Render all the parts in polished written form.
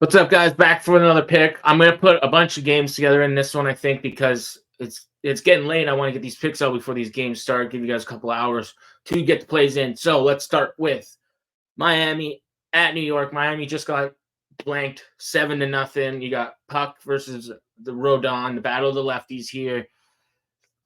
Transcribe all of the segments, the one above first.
What's up, guys? Back for another pick. I'm gonna put a bunch of games together in this one, I think, because it's getting late. I want to get these picks out before these games start. Give you guys a couple hours to get the plays in. So let's start with Miami at New York. Miami just got blanked 7-0. You got Puck versus the Rodon, the battle of the lefties here.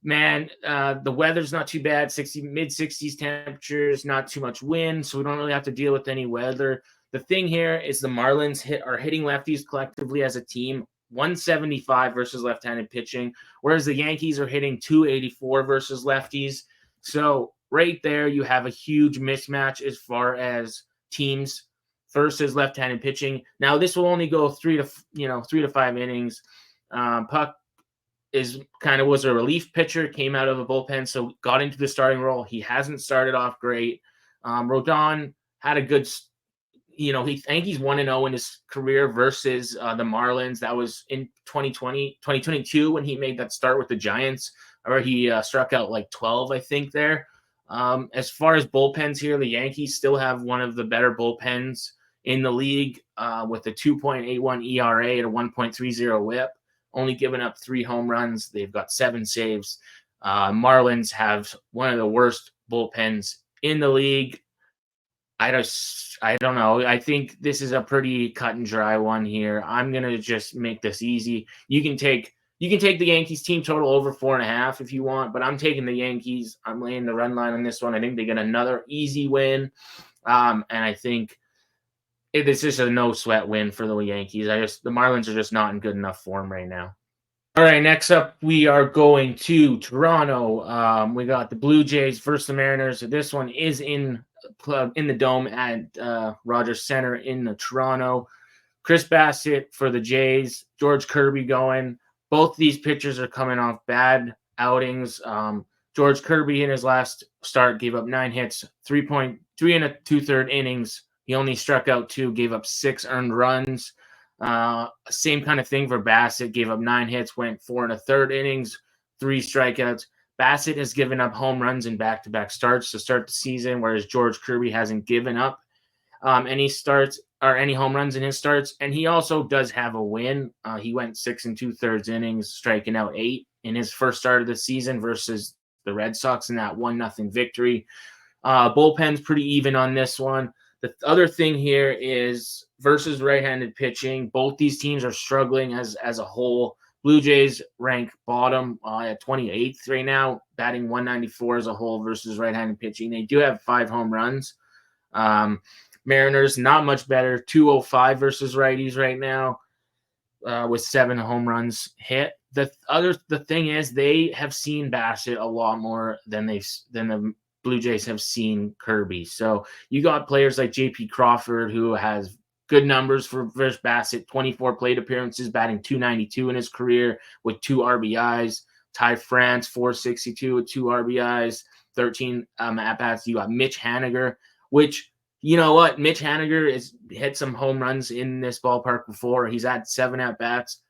Man, the weather's not too bad. Mid 60s temperatures, not too much wind, so we don't really have to deal with any weather. The thing here is the Marlins are hitting lefties collectively as a team 175 versus left-handed pitching, whereas the Yankees are hitting 284 versus lefties. So right there, you have a huge mismatch as far as teams versus left-handed pitching. Now this will only go 3 to 5 innings. Puck was a relief pitcher, came out of a bullpen, so got into the starting role. He hasn't started off great. Rodon had a good, I think he's 1-0 in his career versus the Marlins. That was in 2022 when he made that start with the Giants, where he struck out like 12, I think there. As far as bullpens here, the Yankees still have one of the better bullpens in the league with a 2.81 ERA and a 1.30 whip. Only given up 3 home runs. They've got 7 saves. Marlins have one of the worst bullpens in the league. I don't know. I think this is a pretty cut and dry one here. I'm gonna just make this easy. You can take the Yankees team total over 4.5 if you want, but I'm taking the Yankees. I'm laying the run line on this one. I think they get another easy win, and I think it's just a no sweat win for the Yankees. The Marlins are just not in good enough form right now. All right, next up we are going to Toronto. We got the Blue Jays versus the Mariners. This one is in the Dome at Rogers Center in Toronto. Chris Bassett for the Jays, George Kirby going. Both these pitchers are coming off bad outings. George Kirby in his last start gave up 9 hits, 3.3 and a 2/3 innings. He only struck out 2, gave up 6 earned runs. Same kind of thing for Bassett. Gave up 9 hits, went 4 1/3 innings, 3 strikeouts. Bassett has given up home runs in back-to-back starts to start the season, whereas George Kirby hasn't given up any starts or any home runs in his starts. And he also does have a win. He went 6 2/3 innings, striking out 8 in his first start of the season versus the Red Sox in that 1-0 victory. Bullpen's pretty even on this one. The other thing here is versus right-handed pitching. Both these teams are struggling as a whole. Blue Jays rank bottom at 28th right now, batting 194 as a whole versus right-handed pitching. They do have 5 home runs. Mariners, not much better, 205 versus righties right now with 7 home runs hit. The thing is they have seen Bassett a lot more than the Blue Jays have seen Kirby. So you got players like J.P. Crawford, who has good numbers for versus Bassett, 24 plate appearances, batting 292 in his career with 2 RBIs. Ty France, 462 with 2 RBIs, 13 at-bats. You got Mitch Haniger, which, you know what? Mitch Haniger has hit some home runs in this ballpark before. He's had 7 at-bats,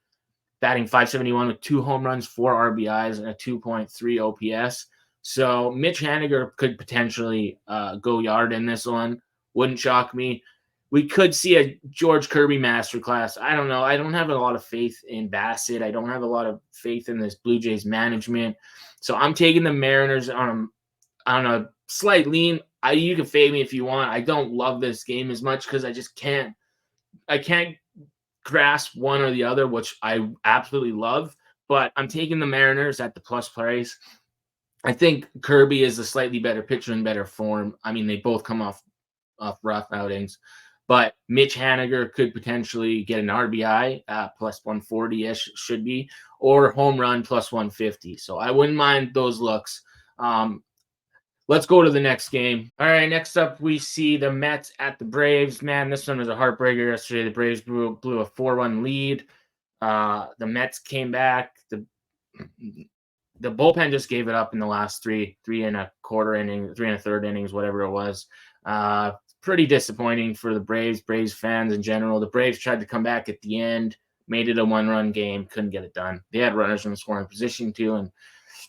batting 571 with 2 home runs, 4 RBIs, and a 2.3 OPS. So Mitch Haniger could potentially go yard in this one. Wouldn't shock me. We could see a George Kirby masterclass. I don't know. I don't have a lot of faith in Bassett. I don't have a lot of faith in this Blue Jays management. So I'm taking the Mariners on a slight lean. You can fade me if you want. I don't love this game as much because I just can't. I can't grasp one or the other, which I absolutely love. But I'm taking the Mariners at the plus price. I think Kirby is a slightly better pitcher in better form. I mean, they both come off rough outings, but Mitch Haniger could potentially get an RBI plus 140-ish should be, or home run plus 150. So I wouldn't mind those looks. Let's go to the next game. All right, next up we see the Mets at the Braves. Man, this one was a heartbreaker yesterday. The Braves blew a 4-1 lead. The Mets came back. The bullpen just gave it up in the last 3 1/4 innings, 3 1/3 innings, whatever it was. Pretty disappointing for the Braves fans in general. The Braves tried to come back at the end, made it a 1-run game, couldn't get it done. They had runners in the scoring position too,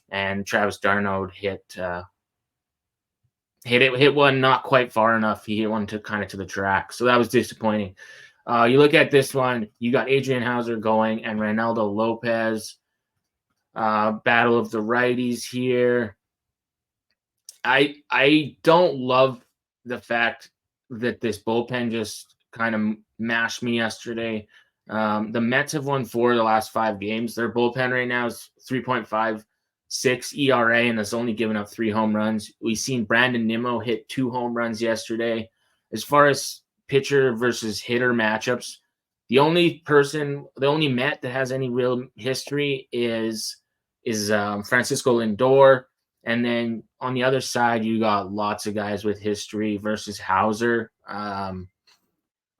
and Travis d'Arnaud hit one not quite far enough. He hit one to the track, so that was disappointing. You look at this one, you got Adrian Hauser going and Reynaldo Lopez. Battle of the righties here. I don't love the fact that this bullpen just kind of mashed me yesterday. The Mets have won 4 of the last 5 games. Their bullpen right now is 3.56 ERA and has only given up 3 home runs. We've seen Brandon Nimmo hit 2 home runs yesterday. As far as pitcher versus hitter matchups, the only Met that has any real history is Francisco Lindor. And then on the other side, you got lots of guys with history versus Hauser.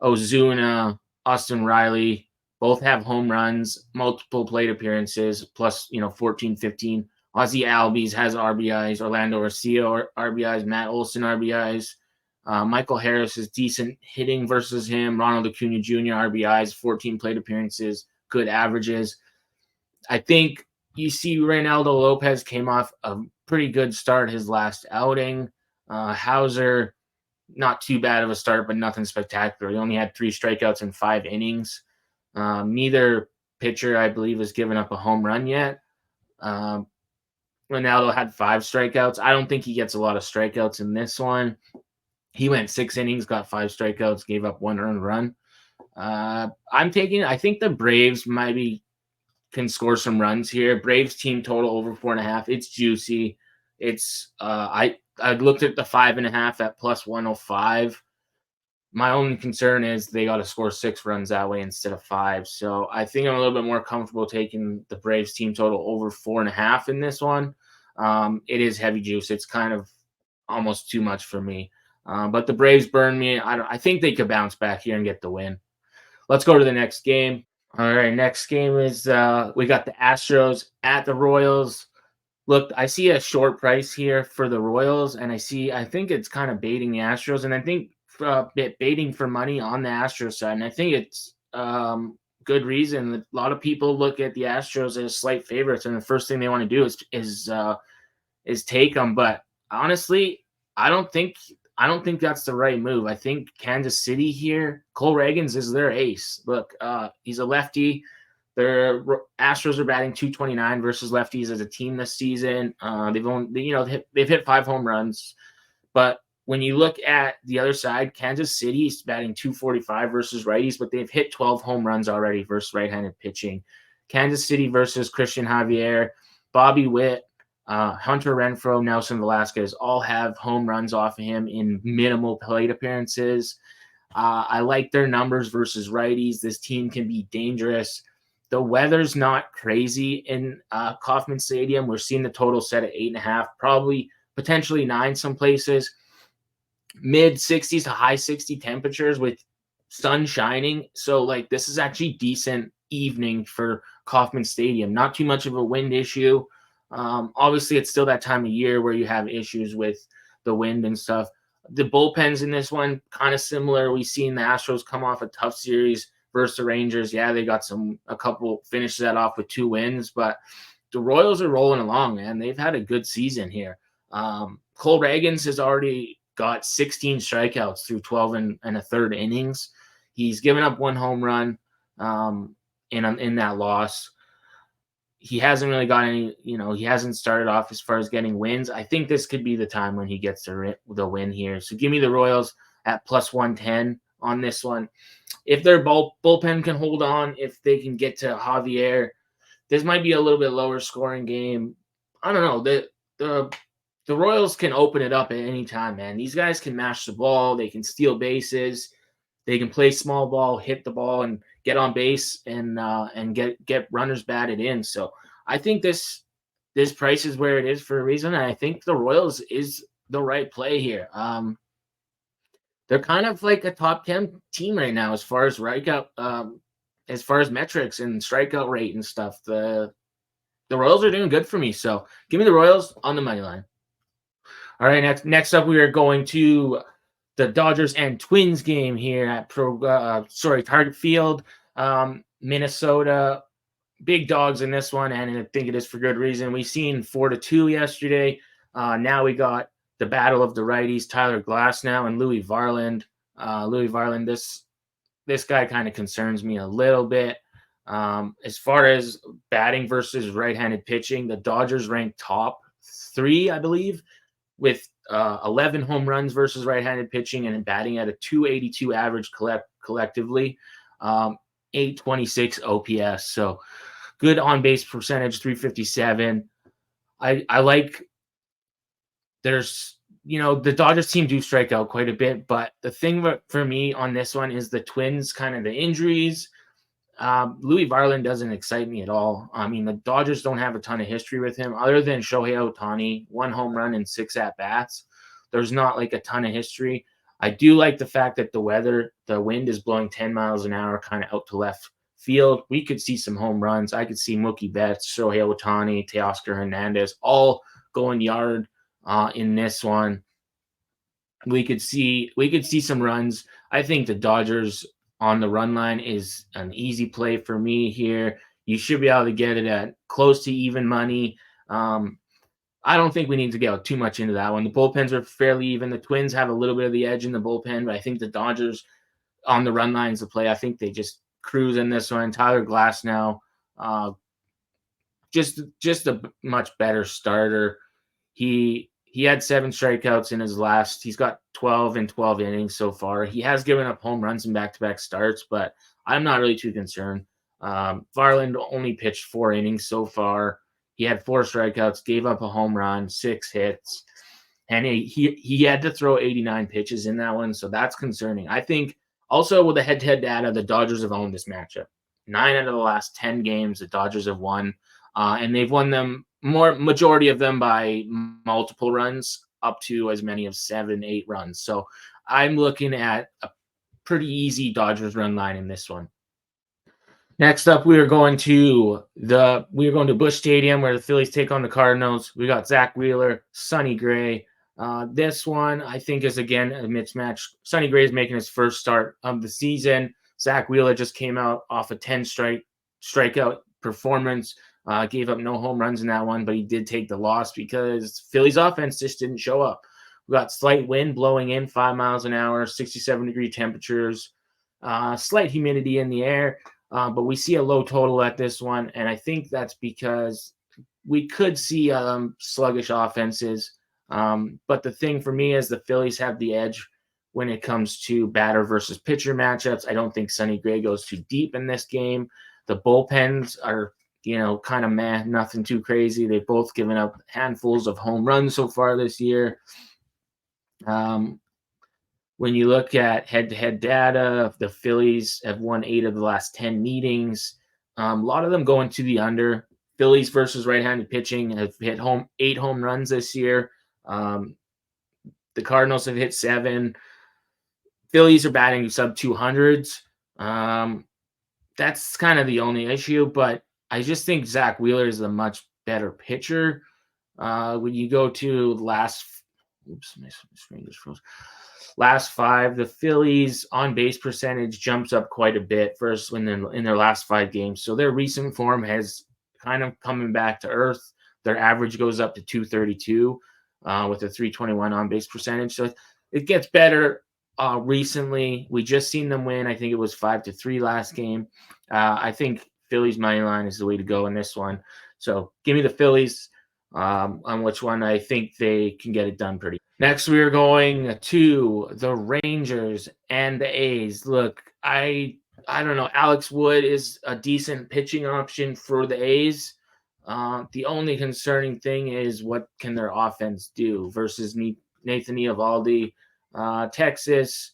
Ozuna, Austin Riley, both have home runs, multiple plate appearances, plus, 14, 15. Ozzie Albies has RBIs, Orlando Arcia RBIs, Matt Olson RBIs. Michael Harris is decent hitting versus him. Ronald Acuna Jr. RBIs, 14 plate appearances, good averages. I think you see Reynaldo Lopez came off a pretty good start his last outing. Hauser, not too bad of a start, but nothing spectacular. He only had 3 strikeouts in 5 innings. Neither pitcher, I believe, has given up a home run yet. Ronaldo had 5 strikeouts. I don't think he gets a lot of strikeouts in this one. He went 6 innings, got 5 strikeouts, gave up 1 earned run. I think the Braves can score some runs here. Braves team total over 4.5. It's juicy. It's I looked at the 5.5 at plus 105. My only concern is they got to score 6 runs that way instead of 5. So I think I'm a little bit more comfortable taking the Braves team total over 4.5 in this one. It is heavy juice. It's kind of almost too much for me. But the Braves burn me. I think they could bounce back here and get the win. Let's go to the next game. All right, next game is we got the Astros at the Royals. Look, I see a short price here for the Royals, and I think it's kind of baiting the Astros, and I think baiting for money on the Astros side, and I think it's good reason. A lot of people look at the Astros as slight favorites, and the first thing they want to do is take them. But honestly, I don't think that's the right move. I think Kansas City here, Cole Ragans is their ace. Look, he's a lefty. Their Astros are batting .229 versus lefties as a team this season. They've hit 5 home runs, but when you look at the other side, Kansas City is batting .245 versus righties, but they've hit 12 home runs already versus right-handed pitching. Kansas City versus Christian Javier, Bobby Witt, Hunter Renfroe, Nelson Velasquez all have home runs off of him in minimal plate appearances. I like their numbers versus righties. This team can be dangerous. The weather's not crazy in Kauffman Stadium. We're seeing the total set at 8.5, probably potentially 9 some places. Mid 60s to high 60 temperatures with sun shining. So this is actually decent evening for Kauffman Stadium. Not too much of a wind issue. Obviously, it's still that time of year where you have issues with the wind and stuff. The bullpens in this one, kind of similar. We've seen the Astros come off a tough series versus the Rangers. Yeah, they got a couple finishes that off with 2 wins, but the Royals are rolling along, man. They've had a good season here. Cole Ragans has already got 16 strikeouts through 12 and a third innings. He's given up 1 home run in that loss. He hasn't really got any, he hasn't started off as far as getting wins. I think this could be the time when he gets the win here. So give me the Royals at plus 110 on this one. If their bullpen can hold on, if they can get to Javier, this might be a little bit lower scoring game. I don't know. The Royals can open it up at any time, man. These guys can mash the ball. They can steal bases. They can play small ball, hit the ball, and get on base and get runners batted in. So I think this price is where it is for a reason. And I think the Royals is the right play here. They're kind of like a top 10 team right now as far as as far as metrics and strikeout rate and stuff. The Royals are doing good for me. So give me the Royals on the money line. All right, next up we are going to the Dodgers and Twins game here at Target Field. Minnesota, big dogs in this one, and I think it is for good reason. We've seen 4-2 yesterday. Now we got the battle of the righties, Tyler Glasnow and Louis Varland. this guy kind of concerns me a little bit. As far as batting versus right-handed pitching, the Dodgers rank top 3, I believe, with 11 home runs versus right-handed pitching and batting at a 282 average collectively, 826 OPS. So good on-base percentage, 357. I like the Dodgers team do strike out quite a bit, but the thing for me on this one is the Twins, kind of the injuries. Louis Varland doesn't excite me at all. I mean, the Dodgers don't have a ton of history with him other than Shohei Ohtani, 1 home run and 6 at-bats. There's not like a ton of history. I do like the fact that the wind is blowing 10 miles an hour kind of out to left field. We could see some home runs. I could see Mookie Betts, Shohei Ohtani, Teoscar Hernandez all going yard in this one. We could see some runs. I think the Dodgers on the run line is an easy play for me here. You should be able to get it at close to even money. I don't think we need to get too much into that one. The bullpens are fairly even. The Twins have a little bit of the edge in the bullpen, but I think the Dodgers on the run lines to play. I think they just cruise in this one. Tyler Glasnow, just a much better starter. He had 7 strikeouts in his last. He's got 12 in 12 innings so far. He has given up home runs in back-to-back starts, but I'm not really too concerned. Varland only pitched 4 innings so far. He had 4 strikeouts, gave up a home run, 6 hits, and he had to throw 89 pitches in that one, so that's concerning. I think also with the head-to-head data, the Dodgers have owned this matchup. 9 out of the last 10 games, the Dodgers have won, and they've won them majority of them by multiple runs, up to as many as 7, 8 runs. So I'm looking at a pretty easy Dodgers run line in this one. Next up, we are going to Busch Stadium where the Phillies take on the Cardinals. We got Zach Wheeler, Sonny Gray. This one I think is again a mismatch. Sonny Gray is making his first start of the season. Zach Wheeler just came out off a 10 strikeout performance. Gave up no home runs in that one, but he did take the loss because Philly's offense just didn't show up. We got slight wind blowing in 5 miles an hour, 67-degree temperatures, slight humidity in the air, but we see a low total at this one, and I think that's because we could see sluggish offenses. But the thing for me is the Phillies have the edge when it comes to batter versus pitcher matchups. I don't think Sonny Gray goes too deep in this game. The bullpens are kind of meh, nothing too crazy. They've both given up handfuls of home runs so far this year. When you look at head-to-head data, the Phillies have won 8 of the last 10 meetings. A lot of them going to the under. Phillies versus right-handed pitching have hit 8 home runs this year. The Cardinals have hit 7. Phillies are batting sub 200s. That's kind of the only issue, but I just think Zach Wheeler is a much better pitcher. When you go to last 5, the Phillies on-base percentage jumps up quite a bit first in their last 5 games. So their recent form has kind of coming back to earth. Their average goes up to 232 with a 321 on-base percentage. So it gets better recently. We just seen them win. I think it was 5-3 last game. I think Phillies money line is the way to go in this one. So give me the Phillies on which one I think they can get it done pretty. Next, we are going to the Rangers and the A's. Look, I don't know. Alex Wood is a decent pitching option for the A's. The only concerning thing is what can their offense do versus Nathan Eovaldi. Texas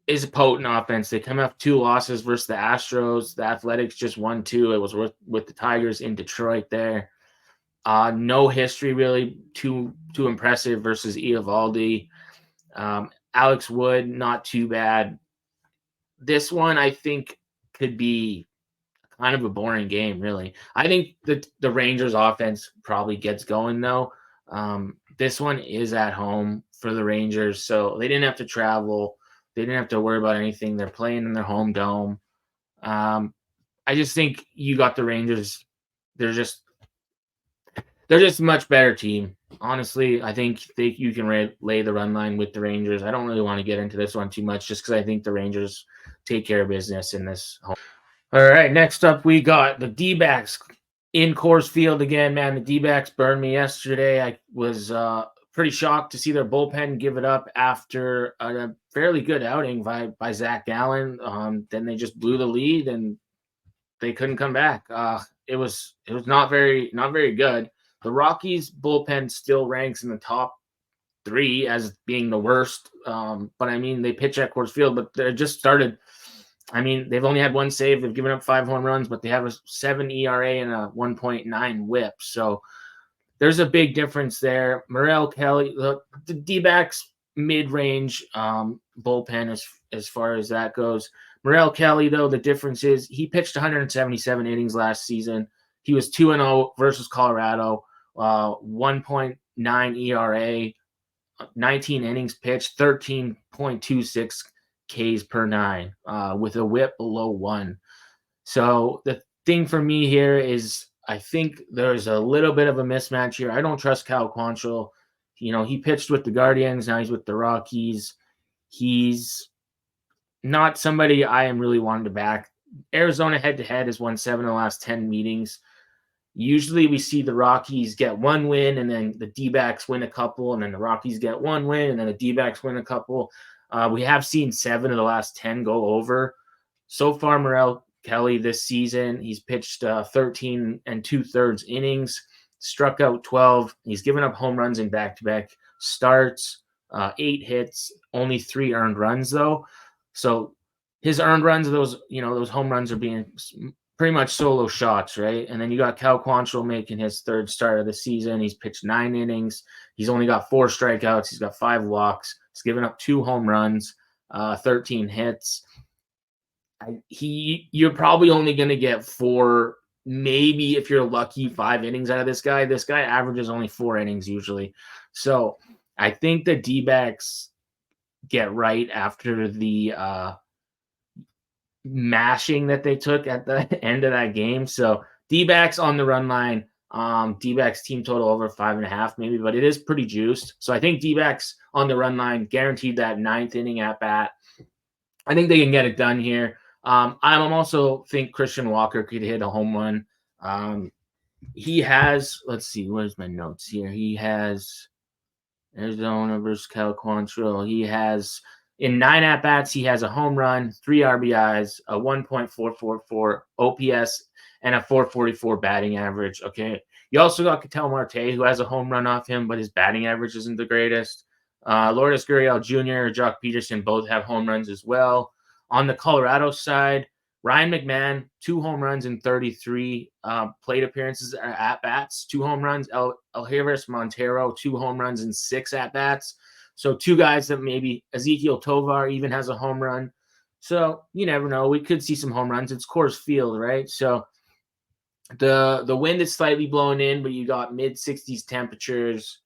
is a potent offense. They come off 2 losses versus the Astros. The Athletics just won 2. It was with the Tigers in Detroit there. No history really too impressive versus Eovaldi. Alex Wood, not too bad. This one I think could be kind of a boring game, really. I think the Rangers offense probably gets going though. This one is at home for the Rangers, so they didn't have to travel. They didn't have to worry about anything. They're playing in their home dome. I just think you got the Rangers. The they're just a much better team. Honestly, I think you can lay the run line with the Rangers. I don't really want to get into this one too much just because I think the Rangers take care of business in this home. All right, next up we got the D-backs in Coors Field again. Man, the D-backs burned me yesterday. I was pretty shocked to see their bullpen give it up after a fairly good outing by Zach Gallen. Then they just blew the lead and they couldn't come back. It was not very good. The Rockies bullpen still ranks in the top 3 as being the worst. But I mean, they pitch at Coors Field, but they just started. I mean, they've only had one save. They've given up 5 home runs, but they have a 7 ERA and a 1.9 WHIP. So there's a big difference there. Morel Kelly, the D-backs mid-range bullpen as far as that goes. Morel Kelly, though, the difference is he pitched 177 innings last season. He was 2-0 versus Colorado, 1.9 ERA, 19 innings pitched, 13.26 Ks per 9, with a WHIP below 1. So the thing for me here is I think there's a little bit of a mismatch here. I don't trust Cal Quantrill. He pitched with the Guardians. Now he's with the Rockies. He's not somebody I am really wanting to back. Arizona head-to-head has won 7 of the last 10 meetings. Usually we see the Rockies get 1 win, and then the D-backs win a couple, and then the Rockies get 1 win, and then the D-backs win a couple. We have seen 7 of the last 10 go over. So far, Morel Kelly this season, he's pitched 13 2/3 innings, struck out 12. He's given up home runs in back-to-back starts, 8 hits, only 3 earned runs, though. So his earned runs, those home runs are being pretty much solo shots, right? And then you got Cal Quantrill making his 3rd start of the season. He's pitched 9 innings. He's only got 4 strikeouts. He's got 5 walks. He's given up 2 home runs, 13 hits. You're probably only going to get 4, maybe if you're lucky, 5 innings out of this guy. This guy averages only 4 innings usually. So I think the D-backs get right after the mashing that they took at the end of that game. So D-backs on the run line. D-backs team total over 5.5 maybe, but it is pretty juiced. So I think D-backs on the run line guaranteed that 9th inning at bat. I think they can get it done here. I also think Christian Walker could hit a home run. He has, let's see, where's my notes here? He has Arizona versus Cal Quantrill. He has, in 9 at-bats, he has a home run, 3 RBIs, a 1.444 OPS, and a 444 batting average. Okay. You also got Ketel Marte, who has a home run off him, but his batting average isn't the greatest. Lourdes Gurriel Jr., Jock Peterson both have home runs as well. On the Colorado side, Ryan McMahon, 2 home runs in 33 plate appearances at-bats, 2 home runs. Elharris Montero, 2 home runs in 6 at-bats. So 2 guys that maybe Ezekiel Tovar even has a home run. So you never know. We could see some home runs. It's Coors Field, right? So the wind is slightly blowing in, but you got mid-60s temperatures,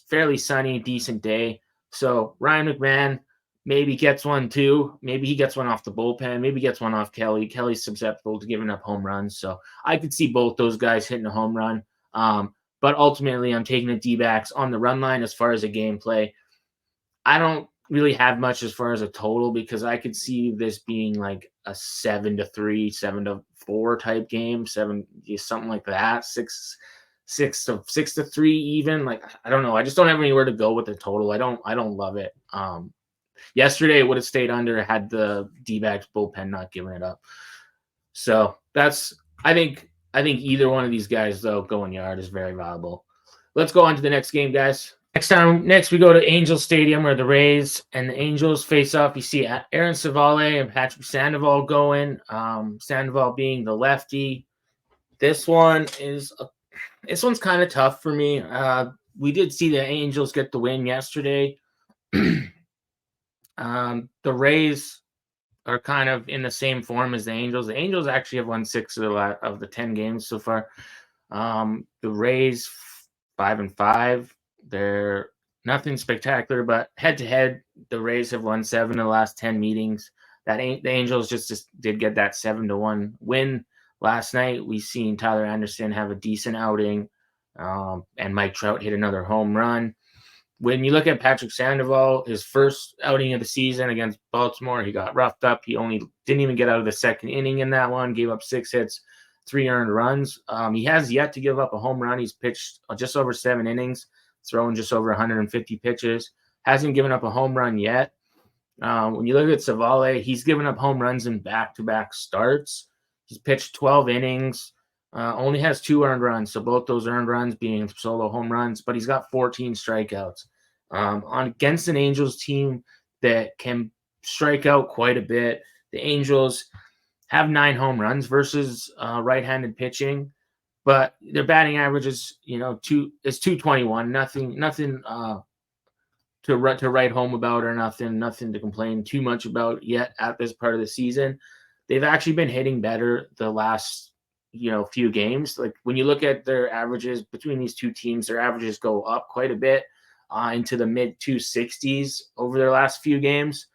fairly sunny, decent day. So Ryan McMahon maybe gets one too. Maybe he gets one off the bullpen. Maybe gets one off Kelly. Kelly's susceptible to giving up home runs. So I could see both those guys hitting a home run. But ultimately, I'm taking the D-backs on the run line as far as a gameplay. I don't really have much as far as a total because I could see this being like a 7-3, 7-4 type game, something like that, 6-3 even. Like, I don't know. I just don't have anywhere to go with the total. I don't love it. Yesterday it would have stayed under had the D-backs bullpen not given it up. So I think either one of these guys though going yard is very valuable. Let's go on to the next game, guys. Next we go to Angels Stadium where the Rays and the Angels face off. You see Aaron Savale and Patrick Sandoval going. Sandoval being the lefty. This one's kind of tough for me. We did see the Angels get the win yesterday. The Rays are kind of in the same form as the Angels. The Angels actually have won 6 of the 10 games so far. The Rays 5-5. They're nothing spectacular, but head-to-head, the Rays have won 7 of the last 10 meetings. The Angels just did get that 7-1 win Last night, we seen Tyler Anderson have a decent outing, and Mike Trout hit another home run. When you look at Patrick Sandoval, his first outing of the season against Baltimore, he got roughed up. He only didn't even get out of the second inning in that one, gave up 6 hits, 3 earned runs. He has yet to give up a home run. He's pitched just over 7 innings, thrown just over 150 pitches. Hasn't given up a home run yet. When you look at Savale, he's given up home runs in back-to-back starts. He's pitched 12 innings. Only has 2 earned runs, so both those earned runs being solo home runs, but he's got 14 strikeouts. Against an Angels team that can strike out quite a bit, the Angels have 9 home runs versus right-handed pitching, but their batting average is 221. Nothing to write home about, or nothing to complain too much about yet at this part of the season. They've actually been hitting better the last few games. Like when you look at their averages between these two teams, their averages go up quite a bit into the mid 260s over their last few games.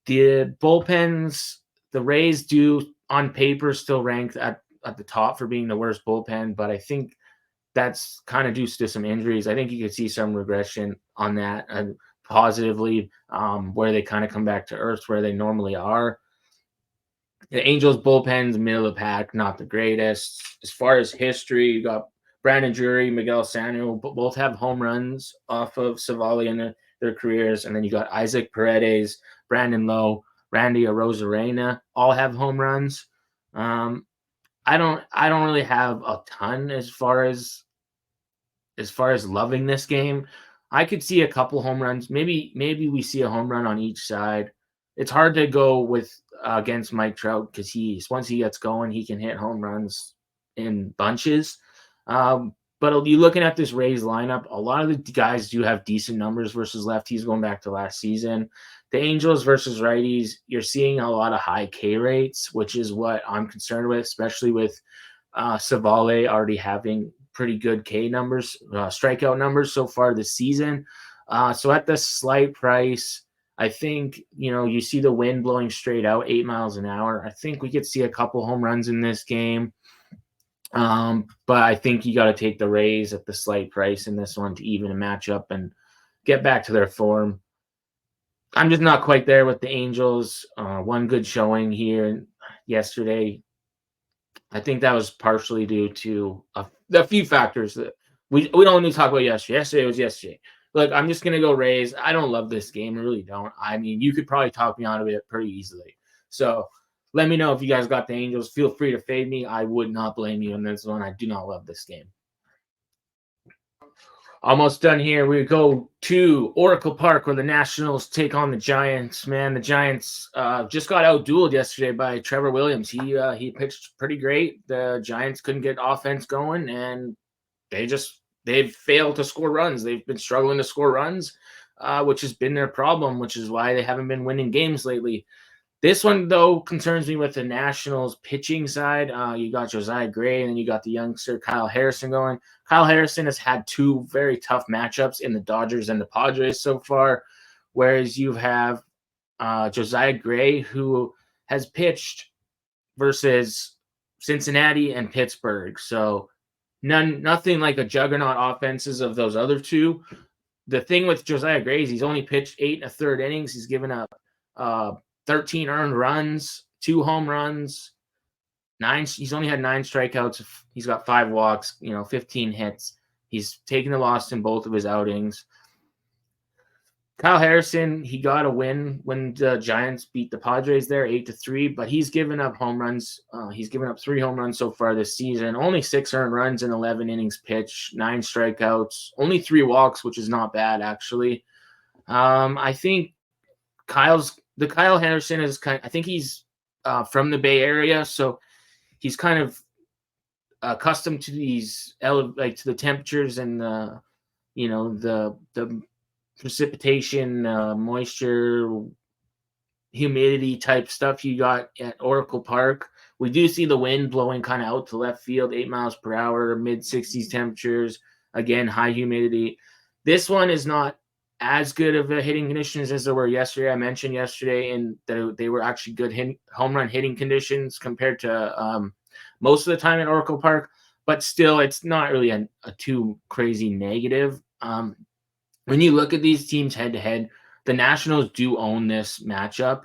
The bullpens, the Rays do on paper still rank at the top for being the worst bullpen, but I think that's kind of due to some injuries. I think you could see some regression on that positively, where they kind of come back to earth where they normally are. The Angels bullpen's middle of the pack, not the greatest. As far as history, you got Brandon Drury, Miguel Sano, both have home runs off of Savali in their careers. And then you got Isaac Paredes, Brandon Lowe, Randy Arozarena, all have home runs. I don't really have a ton as far as loving this game. I could see a couple home runs. Maybe we see a home run on each side. It's hard to go with against Mike Trout because once he gets going, he can hit home runs in bunches. But you looking at this Rays lineup, a lot of the guys do have decent numbers versus lefties going back to last season. The Angels versus righties, you're seeing a lot of high K rates, which is what I'm concerned with, especially with Savale already having pretty good K numbers, strikeout numbers so far this season. So at the slight price, I think, you see the wind blowing straight out 8 miles an hour. I think we could see a couple home runs in this game. But I think you got to take the Rays at the slight price in this one to even a matchup and get back to their form. I'm just not quite there with the Angels. One good showing here yesterday. I think that was partially due to a few factors that we don't need to talk about yesterday. Yesterday was yesterday. Look, I'm just going to go Rays. I don't love this game. I really don't. I mean, you could probably talk me out of it pretty easily. So let me know if you guys got the Angels. Feel free to fade me. I would not blame you on this one. I do not love this game. Almost done here. We go to Oracle Park where the Nationals take on the Giants. Man, the Giants just got outdueled yesterday by Trevor Williams. He pitched pretty great. The Giants couldn't get offense going, and they've failed to score runs. They've been struggling to score runs, which has been their problem, which is why they haven't been winning games lately. This one, though, concerns me with the Nationals pitching side. You got Josiah Gray, and then you got the youngster Kyle Harrison going. Kyle Harrison has had 2 very tough matchups in the Dodgers and the Padres so far, whereas you have Josiah Gray, who has pitched versus Cincinnati and Pittsburgh. So nothing like a juggernaut offenses of those other 2. The thing with Josiah Gray is he's only pitched 8 1/3 innings. He's given up 13 earned runs, 2 home runs, 9. He's only had 9 strikeouts. He's got 5 walks, 15 hits. He's taken the loss in both of his outings. Kyle Harrison, he got a win when the Giants beat the Padres there 8-3, but he's given up home runs. He's given up 3 home runs so far this season. Only 6 earned runs in 11 innings pitched, 9 strikeouts, only 3 walks, which is not bad actually. I think Kyle Harrison is I think he's from the Bay Area, so he's kind of accustomed to these to the temperatures and the precipitation, moisture, humidity type stuff you got at Oracle Park. We do see the wind blowing kind of out to left field, 8 miles per hour, mid 60s temperatures, again high humidity. This one is not as good of a hitting conditions as there were yesterday. I mentioned yesterday that they were actually good home run hitting conditions compared to most of the time at Oracle Park, but still, it's not really a too crazy negative. When you look at these teams head to head, the Nationals do own this matchup.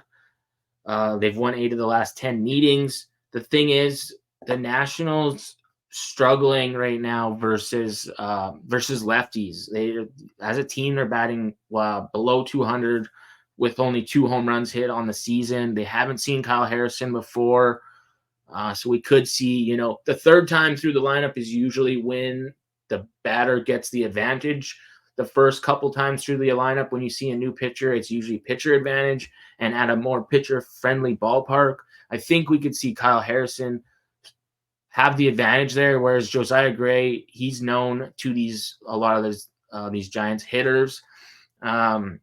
They've won 8 of the last 10 meetings. The thing is, the Nationals struggling right now versus lefties. They, as a team, they're batting below 200 with only 2 home runs hit on the season. They haven't seen Kyle Harrison before, so we could see, the third time through the lineup is usually when the batter gets the advantage. The first couple times through the lineup, when you see a new pitcher, it's usually pitcher advantage, and at a more pitcher-friendly ballpark, I think we could see Kyle Harrison have the advantage there, whereas Josiah Gray, he's known to a lot of these Giants hitters. You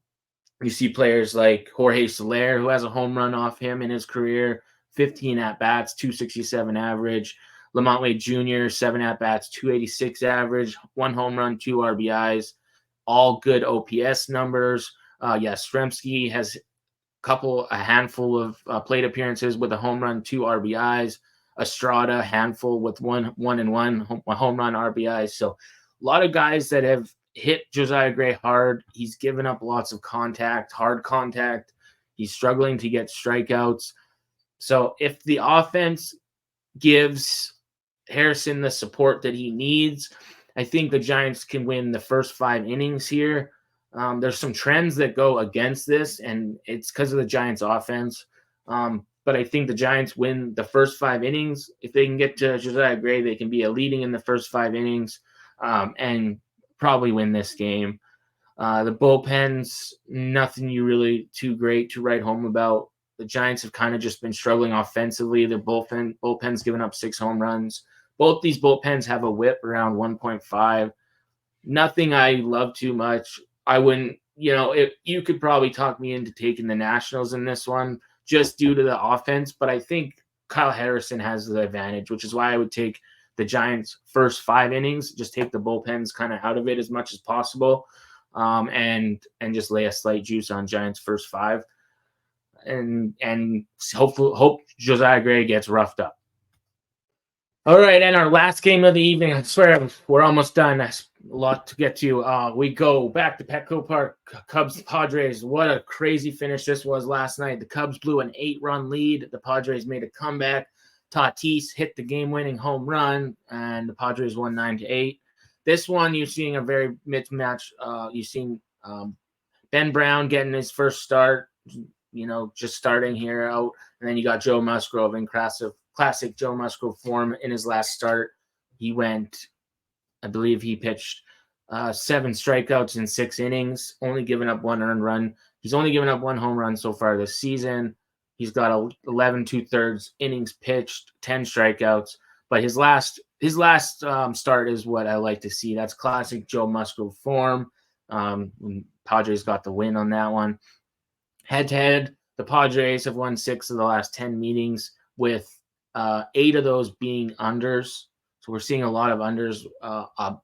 see players like Jorge Soler, who has a home run off him in his career, 15 at-bats, 267 average. Lamont Wade Jr., 7 at-bats, 286 average, 1 home run, 2 RBIs, all good OPS numbers. Yastrzemski has a handful of plate appearances with a home run, 2 RBIs. Estrada, handful with one home run RBIs. So a lot of guys that have hit Josiah Gray hard. He's given up lots of hard contact. He's struggling to get strikeouts. So if the offense gives Harrison the support that he needs, I think the Giants can win the first 5 innings here. There's some trends that go against this, and it's because of the Giants' offense. But I think the Giants win the first 5 innings. If they can get to Josiah Gray, they can be a leading in the first 5 innings and probably win this game. The bullpens, nothing you really too great to write home about. The Giants have kind of just been struggling offensively. The bullpen's given up 6 home runs. Both these bullpens have a whip around 1.5. Nothing I love too much. I wouldn't, you could probably talk me into taking the Nationals in this one just due to the offense, but I think Kyle Harrison has the advantage, which is why I would take the Giants' first 5 innings, just take the bullpens kind of out of it as much as possible, and just lay a slight juice on Giants' first 5, and hope Josiah Gray gets roughed up. All right, and our last game of the evening, I swear we're almost done. That's a lot to get to. We go back to Petco Park, Cubs-Padres. What a crazy finish this was last night. The Cubs blew an 8-run lead. The Padres made a comeback. Tatis hit the game-winning home run, and the Padres won 9-8. This one, you're seeing a very mismatch. You've seen Ben Brown getting his first start, just starting here out, and then you got Joe Musgrove in classic Joe Musgrove form in his last start. I believe he pitched 7 strikeouts in 6 innings, only giving up 1 earned run. He's only given up 1 home run so far this season. He's got 11 2/3 innings pitched, 10 strikeouts. But his last start is what I like to see. That's classic Joe Musgrove form. Padres got the win on that one. Head-to-head, the Padres have won 6 of the last 10 meetings, with 8 of those being unders. So we're seeing a lot of unders.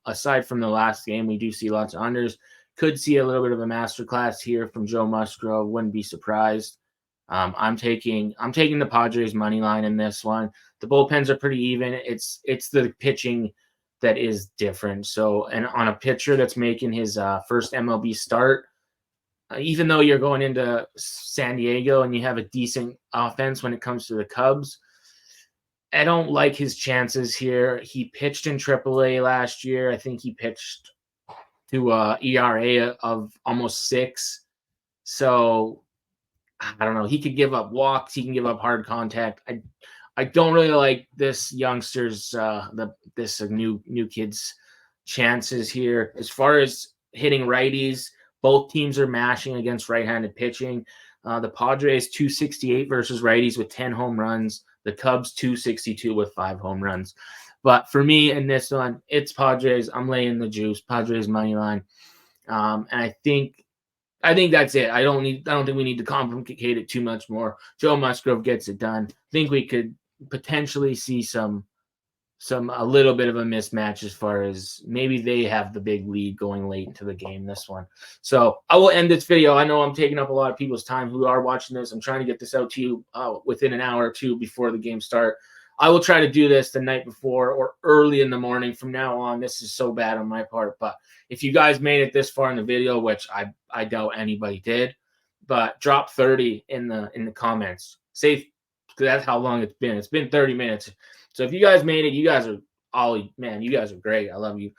Aside from the last game, we do see lots of unders. Could see a little bit of a masterclass here from Joe Musgrove. Wouldn't be surprised. I'm taking the Padres money line in this one. The bullpens are pretty even. It's the pitching that is different. So, and on a pitcher that's making his first MLB start, even though you're going into San Diego and you have a decent offense when it comes to the Cubs, I don't like his chances here. He pitched in AAA last year. I think he pitched to ERA of almost 6. So I don't know. He could give up walks. He can give up hard contact. I don't really like this youngster's this new kid's chances here. As far as hitting righties, both teams are mashing against right-handed pitching. The Padres 268 versus righties with 10 home runs. The Cubs 262 with 5 home runs. But for me in this one, it's Padres. I'm laying the juice. Padres money line. And I think that's it. I don't think we need to complicate it too much more. Joe Musgrove gets it done. I think we could potentially see some a little bit of a mismatch as far as maybe they have the big lead going late into the game, this one. So I will end this video. I know I'm taking up a lot of people's time who are watching this. I'm trying to get this out to you within an hour or two before the game start. I will try to do this the night before or early in the morning from now on. This is so bad on my part, but if you guys made it this far in the video, which I doubt anybody did, but drop 30 in the comments. Say, because that's how long it's been. It's been 30 minutes. So if you guys made it, you guys are you guys are great. I love you.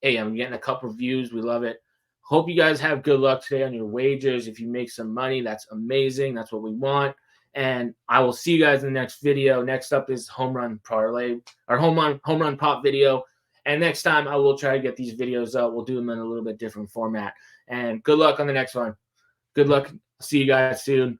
Hey, I'm getting a couple of views. We love it. Hope you guys have good luck today on your wagers. If you make some money, that's amazing. That's what we want. And I will see you guys in the next video. Next up is home run parlay or home run pop video. And next time I will try to get these videos up. We'll do them in a little bit different format. And good luck on the next one. Good luck. See you guys soon.